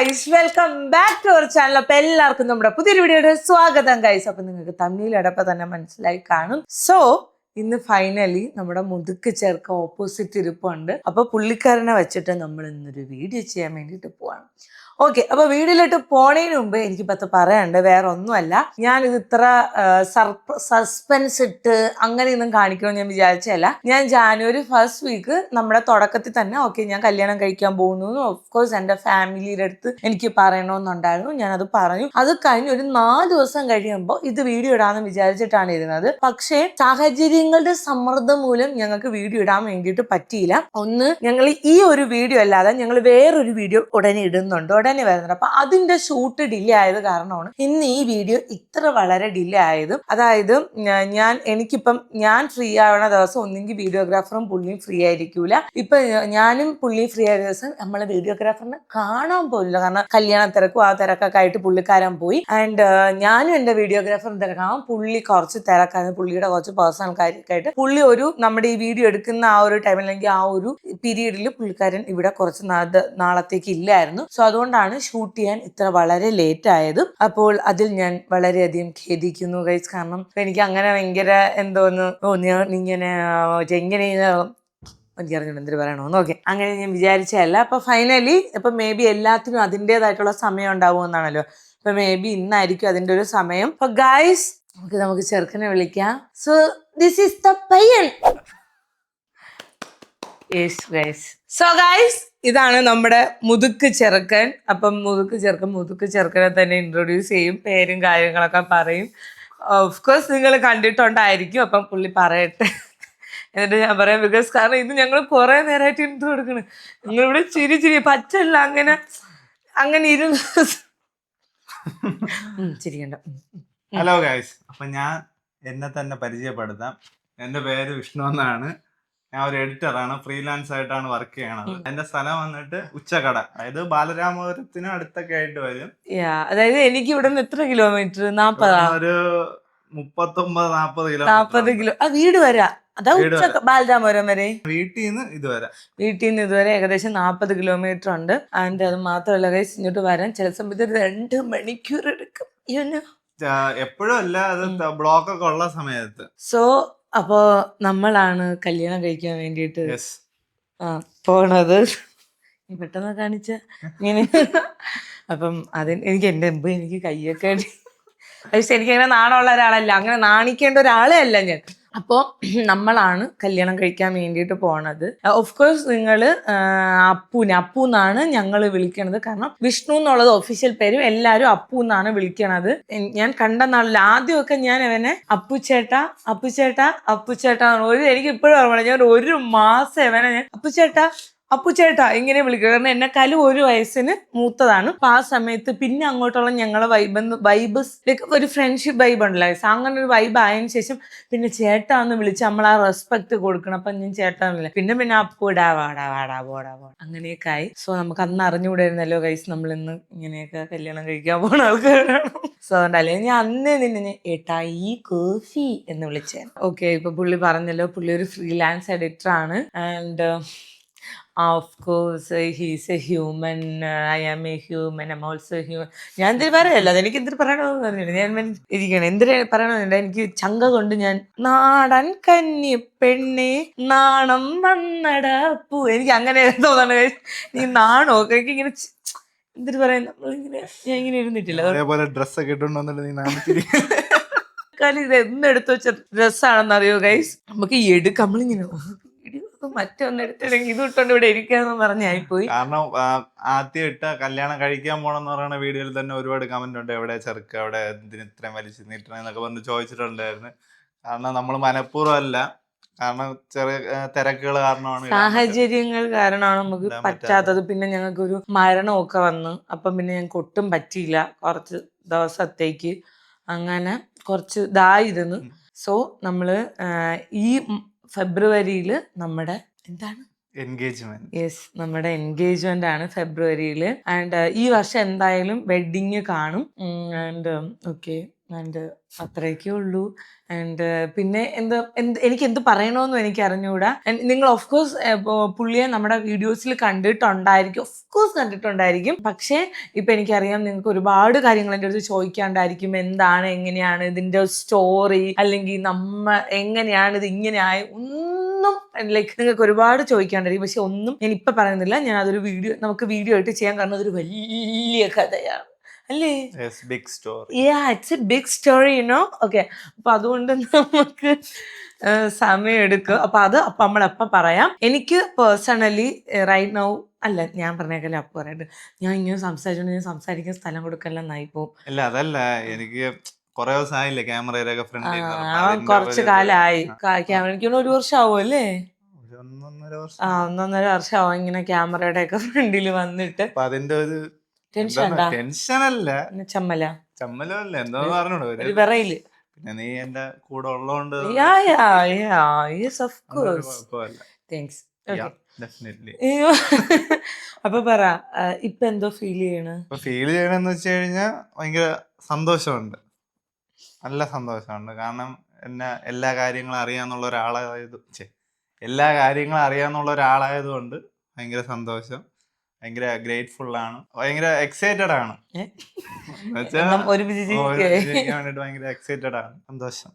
Guys, welcome back to our channel. അപ്പൊ എല്ലാവർക്കും നമ്മുടെ പുതിയൊരു വീഡിയോയുടെ സ്വാഗതം ഗൈസ്. അപ്പൊ നിങ്ങൾക്ക് തമ്മിലടപ്പം തന്നെ മനസ്സിലായി കാണും. സോ ഇന്ന് ഫൈനലി നമ്മുടെ മുതുക്ക് ചേർക്ക ഓപ്പോസിറ്റ് ഇരിപ്പുണ്ട്. അപ്പൊ പുള്ളിക്കാരനെ വെച്ചിട്ട് നമ്മൾ ഇന്നൊരു വീഡിയോ ചെയ്യാൻ വേണ്ടിയിട്ട് പോവാണ്. ഓക്കെ, അപ്പൊ വീഡിയോയിലോട്ട് പോണതിന് മുമ്പ് എനിക്ക് പത്ത് പറയാനുണ്ട്. വേറെ ഒന്നുമല്ല, ഞാനിത് ഇത്ര സസ്പെൻസ് ഇട്ട് അങ്ങനെയൊന്നും കാണിക്കണമെന്ന് ഞാൻ വിചാരിച്ചല്ല. ഞാൻ ജാനുവരി 1st വീക്ക് നമ്മുടെ തുടക്കത്തിൽ തന്നെ ഞാൻ കല്യാണം കഴിക്കാൻ പോകുന്നു. ഓഫ്കോഴ്സ് എൻ്റെ ഫാമിലിയുടെ അടുത്ത് എനിക്ക് പറയണമെന്നുണ്ടായിരുന്നു. ഞാനത് പറഞ്ഞു. അത് കഴിഞ്ഞ് ഒരു 4 ദിവസം കഴിയുമ്പോൾ ഇത് വീഡിയോ ഇടാമെന്ന് വിചാരിച്ചിട്ടാണ് ഇരുന്നത്. പക്ഷേ സാഹചര്യങ്ങളുടെ സമ്മർദ്ദം മൂലം ഞങ്ങൾക്ക് വീഡിയോ ഇടാൻ വേണ്ടിയിട്ട് പറ്റിയില്ല. ഒന്ന്, ഞങ്ങൾ ഈ ഒരു വീഡിയോ അല്ലാതെ ഞങ്ങൾ വേറൊരു വീഡിയോ ഉടനെ ഇടുന്നുണ്ട്, ഉടനെ വരുന്നുണ്ട്. അപ്പൊ അതിന്റെ ഷൂട്ട് ഡിലേ ആയത് കാരണമാണ് ഇന്ന് ഈ വീഡിയോ ഇത്ര വളരെ ഡിലേ ആയത്. അതായത് എനിക്കിപ്പം ഞാൻ ഫ്രീ ആവണ ദിവസം ഒന്നെങ്കിൽ വീഡിയോഗ്രാഫറും പുള്ളിയും ഫ്രീ ആയിരിക്കൂല. ഇപ്പൊ ഞാനും പുള്ളിയും ഫ്രീ ആയ ദിവസം നമ്മളെ വീഡിയോഗ്രാഫറിനെ കാണാൻ പോലില്ല. കാരണം കല്യാണ തിരക്കും ആ തിരക്കൊക്കെ ആയിട്ട് പുള്ളിക്കാരൻ പോയി. ആൻഡ് ഞാനും എന്റെ വീഡിയോഗ്രാഫറും തിരക്കാവും. പുള്ളി കുറച്ച് തിരക്കാണ്, പുള്ളിയുടെ കുറച്ച് പേഴ്സണൽ കാര്യമൊക്കെ ആയിട്ട് പുള്ളി നമ്മുടെ ഈ വീഡിയോ എടുക്കുന്ന ആ ഒരു ടൈമിൽ അല്ലെങ്കിൽ ആ ഒരു പീരീഡിൽ പുള്ളിക്കാരൻ ഇവിടെ കുറച്ച് നാളത്തേക്ക് ഇല്ലായിരുന്നു. സോ അതുകൊണ്ടാണ് ഷൂട്ട് ചെയ്യാൻ ഇത്ര വളരെ ലേറ്റ് ആയത്. അപ്പോൾ അതിൽ ഞാൻ വളരെയധികം ഖേദിക്കുന്നു ഗൈസ്. കാരണം എനിക്ക് അങ്ങനെ ഭയങ്കര എന്തോന്ന് ഇങ്ങനെ എനിക്കറിഞ്ഞിട്ട് എന്തിനു പറയണമെന്ന്. ഓക്കെ, അങ്ങനെ ഞാൻ വിചാരിച്ചതല്ല. അപ്പൊ ഫൈനലി ഇപ്പൊ മേ ബി എല്ലാത്തിനും അതിൻ്റെതായിട്ടുള്ള സമയം ഉണ്ടാവുമെന്നാണല്ലോ. അപ്പൊ മേ ബി ഇന്നായിരിക്കും അതിൻ്റെ ഒരു സമയം. അപ്പൊ ഗൈസ്, നമുക്ക് ചെറുക്കനെ വിളിക്കാം. സോ ദിസ് ഈസ് ദ പയ്യൻ. Yes guys. സോ ഗൈസ്, ഇതാണ് നമ്മുടെ മുതുക്ക് ചെറുക്കൻ. അപ്പം മുതുക്ക് ചെറുക്കനെ തന്നെ ഇൻട്രൊഡ്യൂസ് ചെയ്യും, പേരും കാര്യങ്ങളൊക്കെ പറയും. ഓഫ്കോഴ്സ് നിങ്ങൾ കണ്ടിട്ടുണ്ടായിരിക്കും. അപ്പം പുള്ളി പറയട്ടെ, എന്നിട്ട് ഞാൻ പറയാം. ബിക്കോസ് കാരണം ഇത് ഞങ്ങൾ കുറെ നേരമായിട്ട് ഇൻട്രോ കൊടുക്കണം. നിങ്ങളിവിടെ ചിരി പച്ചല്ല അങ്ങനെ ഇരുന്ന് ചിരിക്കണ്ട. ഹലോ ഗൈസ്, അപ്പൊ ഞാൻ എന്നെ തന്നെ പരിചയപ്പെടുത്താം. എന്റെ പേര് വിഷ്ണു എന്നാണ്. ഞാൻ ഒരു എഡിറ്ററാണ്, ഫ്രീലാൻസ് ആയിട്ടാണ് വർക്ക് ചെയ്യണത്. എന്റെ സ്ഥലം വന്നിട്ട് ഉച്ചക്കട, അതായത് ബാലരാമപുരത്തിന് അടുത്തൊക്കെ ആയിട്ട് വരും. അതായത് എനിക്ക് ഇവിടെ നിന്ന് എത്ര കിലോമീറ്റർ? 40? ഒരു 39-40 കിലോ. ആ വീട് വരാ അതാ ബാലരാമപുരം വരെ. വീട്ടിൽ നിന്ന് ഇതുവരെ ഏകദേശം 40 കിലോമീറ്റർ ഉണ്ട്. ആൻഡ് അത് മാത്രമല്ല ഗൈസ്, ഇങ്ങോട്ട് വരാൻ ചില സമയത്ത് 2 മണിക്കൂർ എടുക്കും. എപ്പോഴും അല്ല, അത് ബ്ലോക്ക് ഒക്കെ ഉള്ള സമയത്ത്. സോ അപ്പോ നമ്മളാണ് കല്യാണം കഴിക്കാൻ വേണ്ടിയിട്ട് പോണത്. പെട്ടെന്ന് കാണിച്ച ഇങ്ങനെ. അപ്പം എനിക്ക് കയ്യൊക്കെ പക്ഷെ എനിക്കങ്ങനെ നാണമുള്ള ഒരാളല്ല, അങ്ങനെ നാണിക്കേണ്ട ഒരാളെ അല്ല ഞാൻ. അപ്പോൾ നമ്മളാണ് കല്യാണം കഴിക്കാൻ വേണ്ടിയിട്ട് പോണത്. ഓഫ് കോഴ്സ് നിങ്ങൾ അപ്പു എന്നാണ് ഞങ്ങൾ വിളിക്കണത്. കാരണം വിഷ്ണു എന്നുള്ളത് ഒഫീഷ്യൽ പേരും എല്ലാവരും അപ്പു എന്നാണ് വിളിക്കണത്. ഞാൻ കണ്ട നാളിൽ ആദ്യമൊക്കെ ഞാൻ അവനെ അപ്പുച്ചേട്ടാ എനിക്ക് ഇപ്പോഴും ഓർമ്മ. ഞാൻ 1 മാസം അവനെ ഞാൻ അപ്പുച്ചേട്ടാ ഇങ്ങനെ വിളിക്കുക. കാരണം എന്നെക്കാളും 1 വയസ്സിന് മൂത്തതാണ്. അപ്പൊ ആ സമയത്ത് പിന്നെ അങ്ങോട്ടുള്ള ഞങ്ങളെ വൈബ് ഒരു ഫ്രണ്ട്ഷിപ്പ് വൈബ് ഉണ്ടല്ലോ. അങ്ങനെ ഒരു വൈബ് ആയതിനു ശേഷം പിന്നെ ചേട്ടാന്ന് വിളിച്ച് നമ്മൾ ആ റെസ്പെക്ട് കൊടുക്കണം. അപ്പൊ ഞാൻ ചേട്ടാന്നില്ല, പിന്നെ അപ്പൂടാ വാടാ പോടാ അങ്ങനെയൊക്കെ ആയി. സോ നമുക്ക് അന്ന് അറിഞ്ഞുകൂടായിരുന്നല്ലോ ഗൈസ്, നമ്മൾ ഇന്ന് ഇങ്ങനെയൊക്കെ കല്യാണം കഴിക്കാൻ പോണ ആൾക്കാരാണ്. സോ അതുകൊണ്ടല്ലേ ഞാൻ അന്നേ നിന്നെ ഏട്ടാ ഈ കോഫി എന്ന് വിളിച്ചേ. ഓക്കെ, ഇപ്പൊ പുള്ളി പറഞ്ഞല്ലോ, പുള്ളി ഒരു ഫ്രീലാൻസ് എഡിറ്റർ ആണ്. And of course he's a human. I am a human. I'm also a human. ഞാൻ എന്തിനു പറയല്ലോ, അതെനിക്ക് എന്തിനു പറയണമെന്ന് പറഞ്ഞില്ല. ഞാൻ ഇരിക്കണം എന്തിനു പറയണമെന്നില്ല. എനിക്ക് ചങ്ക കൊണ്ട് ഞാൻ നാടൻ കന്നി പെണ്ണെ നാണം വന്നടപ്പൂ, എനിക്ക് അങ്ങനെ തോന്നാണ്. നീ നാണോ എനിക്ക് ഇങ്ങനെ എന്തിനു പറയാൻ, നമ്മളിങ്ങനെ ഞാൻ ഇങ്ങനെ ഇരുന്നിട്ടില്ല. അതേപോലെ ഡ്രസ്സൊക്കെ ഇട്ടുണ്ടോ ഇത് എന്നെടുത്ത് വെച്ച ഡ്രസ്സാണെന്നറിയോ ഗൈസ്. നമുക്ക് എടുക്കാം, നമ്മളിങ്ങനെ മറ്റൊന്ന് എടുത്തില്ലെങ്കിൽ ഇത് ഇട്ടോണ്ട് ഇവിടെ ഇരിക്കാന്ന് പറഞ്ഞായിപ്പോയി. കാരണം ആദ്യം ഇട്ട കല്യാണം കഴിക്കാൻ പോണെന്ന് പറയുന്ന വീഡിയോയിൽ തന്നെ ഒരുപാട് കമന്റ് ഉണ്ട്, എവിടെ ചെറുക്ക, എവിടെ എന്തിന് ഇത്രയും വലിച്ചു നീട്ടണെന്നൊക്കെ പറഞ്ഞ് ചോദിച്ചിട്ടുണ്ടായിരുന്നു. കാരണം നമ്മൾ മനഃപൂർവ്വം അല്ല, കാരണം ചെറിയ തിരക്കുകൾ കാരണമാണ്, സാഹചര്യങ്ങൾ കാരണമാണ് നമുക്ക് പറ്റാത്തത്. പിന്നെ ഞങ്ങൾക്ക് ഒരു മരണമൊക്കെ വന്ന്, അപ്പം പിന്നെ ഞങ്ങൾക്ക് ഒട്ടും പറ്റിയില്ല കുറച്ച് ദിവസത്തേക്ക്. അങ്ങനെ കുറച്ച് ഇതായിരുന്നു. സോ നമ്മള് ഈ ഫെബ്രുവരിയിൽ നമ്മുടെ എന്താണ് നമ്മുടെ എൻഗേജ്മെന്റ് ആണ് ഫെബ്രുവരിയിൽ. ആൻഡ് ഈ വർഷം എന്തായാലും വെഡിങ് കാണും. ആൻഡ് ഓക്കെ, ആൻഡ് അത്രയൊക്കെ ഉള്ളൂ. ആൻഡ് പിന്നെ എനിക്ക് എന്ത് പറയണമെന്നും എനിക്ക് അറിഞ്ഞുകൂടാ. നിങ്ങൾ ഓഫ് കോഴ്സ് പുള്ളിയെ നമ്മുടെ വീഡിയോസിൽ കണ്ടിട്ടുണ്ടായിരിക്കും, ഓഫ് കോഴ്സ് കണ്ടിട്ടുണ്ടായിരിക്കും. പക്ഷേ ഇപ്പം എനിക്കറിയാം നിങ്ങൾക്ക് ഒരുപാട് കാര്യങ്ങൾ എൻ്റെ അടുത്ത് ചോദിക്കാണ്ടായിരിക്കും. എന്താണ്, എങ്ങനെയാണ് ഇതിൻ്റെ സ്റ്റോറി, അല്ലെങ്കിൽ എങ്ങനെയാണ് ഇത് ഇങ്ങനെ ആയി, ഒന്നും ലൈക്ക് നിങ്ങൾക്ക് ഒരുപാട് ചോദിക്കാണ്ടായിരിക്കും. പക്ഷെ ഒന്നും ഞാൻ ഇപ്പം പറയുന്നില്ല. ഞാൻ അതൊരു നമുക്ക് വീഡിയോ ആയിട്ട് ചെയ്യാൻ, കാരണം അതൊരു വലിയ കഥയാണ് അല്ലേ? Big story. It's a big story, okay. അപ്പൊ അതുകൊണ്ട് നമുക്ക് സമയം എടുക്കും. അപ്പൊ നമ്മളെപ്പം പറയാം. എനിക്ക് പേഴ്സണലി റൈറ്റ് നൗ അല്ല, ഞാൻ പറഞ്ഞേക്കല്ലേ അപ്പൊ പറയട്ടെ, ഞാൻ ഇങ്ങനെ സംസാരിക്കുന്ന സ്ഥലം കൊടുക്കല്ലെന്നായി പോകും. അല്ല അതല്ല, എനിക്ക് കൊറേ ദിവസമായില്ലേ ക്യാമറയിലൊക്കെ ഫ്രണ്ടിൽ കുറച്ച് കാലമായി എനിക്ക് 1 വർഷം ആവും അല്ലേ? 1.5 വർഷം. 1.5 വർഷമാവും ഇങ്ങനെ ക്യാമറയുടെ ഒക്കെ ഫ്രണ്ടിൽ വന്നിട്ട്. അപ്പൊ അതിന്റെ ഒരു ടെൻഷനല്ല, ചമ്മലല്ല, എന്തോ പറഞ്ഞോളൂ, ഒരു വിറയില്. പിന്നെ നീ എന്റെ കൂടെ ഉള്ളതുകൊണ്ട് അപ്പൊ പറ, ഇപ്പൊ എന്തോ ഫീൽ ചെയ്യണെന്ന് വെച്ച് കഴിഞ്ഞാൽ ഭയങ്കര സന്തോഷമുണ്ട്, നല്ല സന്തോഷമുണ്ട്. കാരണം എല്ലാ കാര്യങ്ങളും അറിയാന്നുള്ള ഒരാളായതുകൊണ്ട് ഭയങ്കര സന്തോഷം, ഭയങ്കര ഗ്രേറ്റ്ഫുൾ ആണ്, ഭയങ്കര എക്സൈറ്റഡ് ആണ്. ഭയങ്കര എക്സൈറ്റഡ് ആണ്, സന്തോഷം.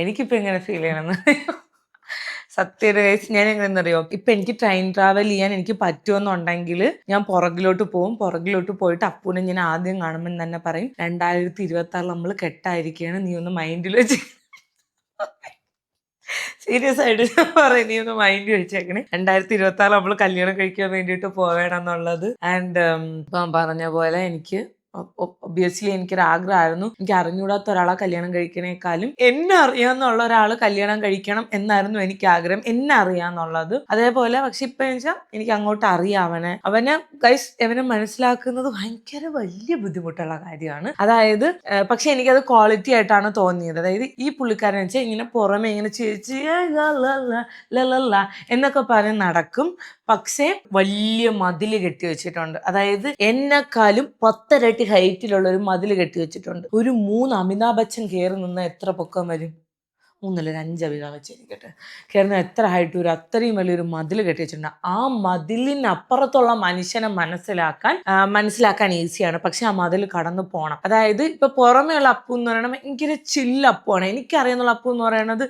എനിക്കിപ്പോ എങ്ങനെ ഫീൽ ചെയ്യണമെന്ന് സത്യം ഞാൻ എങ്ങനെയെന്നറിയോ, ഇപ്പൊ എനിക്ക് ട്രെയിൻ ട്രാവൽ ചെയ്യാൻ എനിക്ക് പറ്റുമെന്നുണ്ടെങ്കിൽ ഞാൻ പുറകിലോട്ട് പോയിട്ട് അപ്പൂനെ ഞാൻ ആദ്യം കാണുമ്പോൾ തന്നെ പറയും, 2026 നമ്മൾ കെട്ടായിരിക്കുകയാണ്, നീ ഒന്ന് മൈൻഡിൽ വെച്ച്, സീരിയസ് ആയിട്ട് ഞാൻ പറയും, നീ ഒന്ന് മൈൻഡ് വെച്ചേക്കണേ, 2026 നമ്മൾ കല്യാണം കഴിക്കാൻ വേണ്ടിയിട്ട് പോവേണം എന്നുള്ളത്. ആൻഡ് ഇപ്പം പറഞ്ഞ പോലെ എനിക്ക് ഒബ്വിയസ്ലി എനിക്കൊരാഗ്രഹമായിരുന്നു, എനിക്ക് അറിഞ്ഞൂടാത്ത ഒരാളെ കല്യാണം കഴിക്കണേക്കാളും എന്നെ അറിയാന്നുള്ള ഒരാൾ കല്യാണം കഴിക്കണം എന്നായിരുന്നു എനിക്ക് ആഗ്രഹം, എന്നെ അറിയാന്നുള്ളത്. അതേപോലെ പക്ഷെ ഇപ്പൊ വെച്ചാൽ എനിക്ക് അങ്ങോട്ട് അറിയാം അവനെ മനസ്സിലാക്കുന്നത് ഭയങ്കര വലിയ ബുദ്ധിമുട്ടുള്ള കാര്യമാണ്. അതായത് പക്ഷെ എനിക്കത് ക്വാളിറ്റി ആയിട്ടാണ് തോന്നിയത്. അതായത് ഈ പുള്ളിക്കാരൻ വെച്ചാൽ ഇങ്ങനെ പുറമെ ഇങ്ങനെ ചേച്ചി എന്നൊക്കെ പറഞ്ഞ് നടക്കും, പക്ഷേ വലിയ മതില് കെട്ടി വെച്ചിട്ടുണ്ട്. അതായത് എന്നെക്കാളും 10 ഇരട്ടി ഹൈറ്റിലുള്ള ഒരു മതില് കെട്ടി വെച്ചിട്ടുണ്ട്. ഒരു 3 അമിതാഭ് ബച്ചൻ കയറി നിന്ന എത്ര പൊക്കം വരും? 3 അല്ല 5 അമിതാഭ് ബച്ചൻ ഇരിക്കട്ടെ, കയറുന്ന എത്ര ഹൈറ്റ് വരും? അത്രയും വലിയൊരു മതില് കെട്ടി വെച്ചിട്ടുണ്ട്. ആ മതിലിനപ്പുറത്തുള്ള മനുഷ്യനെ മനസ്സിലാക്കാൻ ഈസിയാണ്, പക്ഷെ ആ മതിൽ കടന്നു പോകണം. അതായത് ഇപ്പൊ പുറമെയുള്ള അപ്പു എന്ന് പറയണത് ഭയങ്കര ചില്ല് അപ്പുവാണ്. എനിക്കറിയുന്നുള്ള അപ്പു എന്ന് പറയുന്നത്